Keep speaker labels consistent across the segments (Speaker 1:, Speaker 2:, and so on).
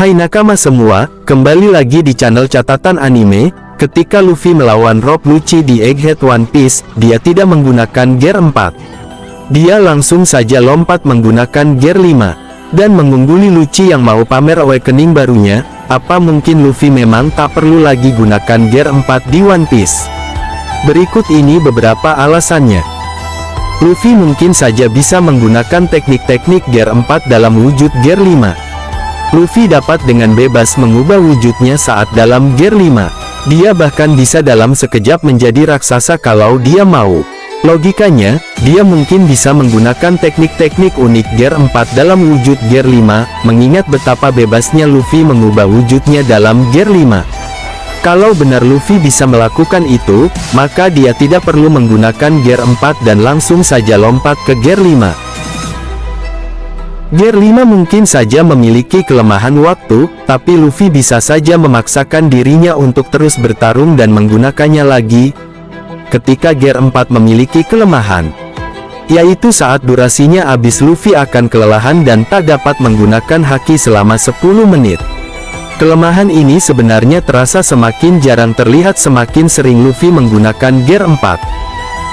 Speaker 1: Hai nakama semua, kembali lagi di channel catatan anime. Ketika Luffy melawan Rob Lucci di Egghead One Piece, dia tidak menggunakan Gear 4. Dia langsung saja lompat menggunakan Gear 5, dan mengungguli Lucci yang mau pamer awakening barunya. Apa mungkin Luffy memang tak perlu lagi gunakan Gear 4 di One Piece? Berikut ini beberapa alasannya. Luffy mungkin saja bisa menggunakan teknik-teknik Gear 4 dalam wujud Gear 5. Luffy dapat dengan bebas mengubah wujudnya saat dalam Gear 5. Dia bahkan bisa dalam sekejap menjadi raksasa kalau dia mau. Logikanya, dia mungkin bisa menggunakan teknik-teknik unik Gear 4 dalam wujud Gear 5, mengingat betapa bebasnya Luffy mengubah wujudnya dalam Gear 5. Kalau benar Luffy bisa melakukan itu, maka dia tidak perlu menggunakan Gear 4 dan langsung saja lompat ke Gear 5. Gear 5 mungkin saja memiliki kelemahan waktu, tapi Luffy bisa saja memaksakan dirinya untuk terus bertarung dan menggunakannya lagi. Ketika Gear 4 memiliki kelemahan, yaitu saat durasinya habis, Luffy akan kelelahan dan tak dapat menggunakan haki selama 10 menit. Kelemahan ini sebenarnya terasa semakin jarang terlihat semakin sering Luffy menggunakan Gear 4.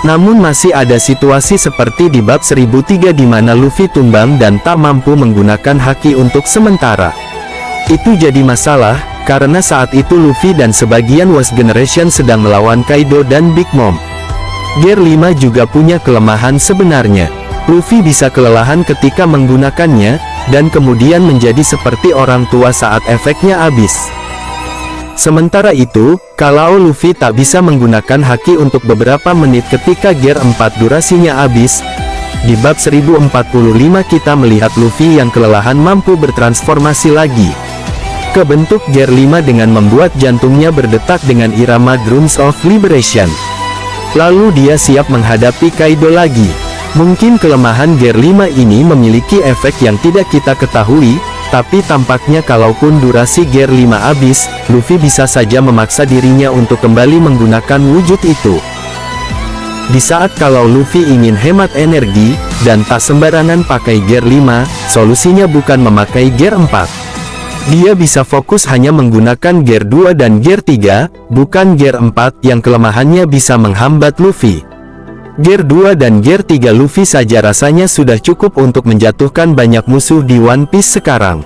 Speaker 1: Namun masih ada situasi seperti di bab 1003 di mana Luffy tumbang dan tak mampu menggunakan haki untuk sementara. Itu jadi masalah, karena saat itu Luffy dan sebagian West Generation sedang melawan Kaido dan Big Mom. Gear 5 juga punya kelemahan sebenarnya. Luffy bisa kelelahan ketika menggunakannya, dan kemudian menjadi seperti orang tua saat efeknya habis. Sementara itu, kalau Luffy tak bisa menggunakan haki untuk beberapa menit ketika Gear 4 durasinya habis, di bab 1045 kita melihat Luffy yang kelelahan mampu bertransformasi lagi ke bentuk Gear 5 dengan membuat jantungnya berdetak dengan irama Drums of Liberation. Lalu dia siap menghadapi Kaido lagi. Mungkin kelemahan Gear 5 ini memiliki efek yang tidak kita ketahui, tapi tampaknya kalaupun durasi Gear 5 habis, Luffy bisa saja memaksa dirinya untuk kembali menggunakan wujud itu. Di saat kalau Luffy ingin hemat energi, dan tak sembarangan pakai Gear 5, solusinya bukan memakai Gear 4. Dia bisa fokus hanya menggunakan Gear 2 dan Gear 3, bukan Gear 4 yang kelemahannya bisa menghambat Luffy. Gear 2 dan Gear 3 Luffy saja rasanya sudah cukup untuk menjatuhkan banyak musuh di One Piece sekarang.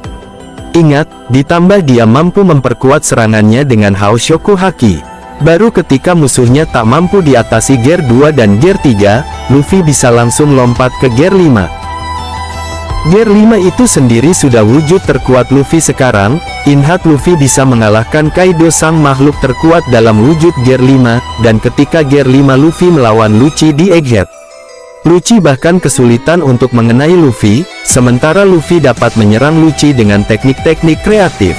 Speaker 1: Ingat, ditambah dia mampu memperkuat serangannya dengan Haoshoku Haki. Baru ketika musuhnya tak mampu diatasi Gear 2 dan Gear 3, Luffy bisa langsung lompat ke Gear 5. Gear 5 itu sendiri sudah wujud terkuat Luffy sekarang. Ingat Luffy bisa mengalahkan Kaido sang makhluk terkuat dalam wujud Gear 5, dan ketika Gear 5 Luffy melawan Lucci di Egghead. Lucci bahkan kesulitan untuk mengenai Luffy, sementara Luffy dapat menyerang Lucci dengan teknik-teknik kreatif.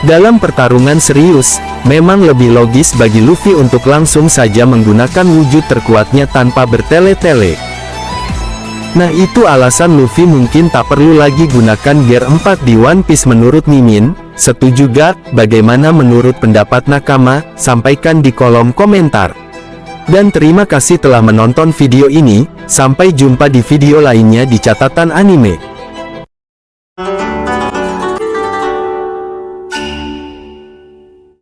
Speaker 1: Dalam pertarungan serius, memang lebih logis bagi Luffy untuk langsung saja menggunakan wujud terkuatnya tanpa bertele-tele. Nah itu alasan Luffy mungkin tak perlu lagi gunakan Gear 4 di One Piece menurut Mimin. Setuju gak? Bagaimana menurut pendapat nakama? Sampaikan di kolom komentar. Dan terima kasih telah menonton video ini. Sampai jumpa di video lainnya di catatan anime.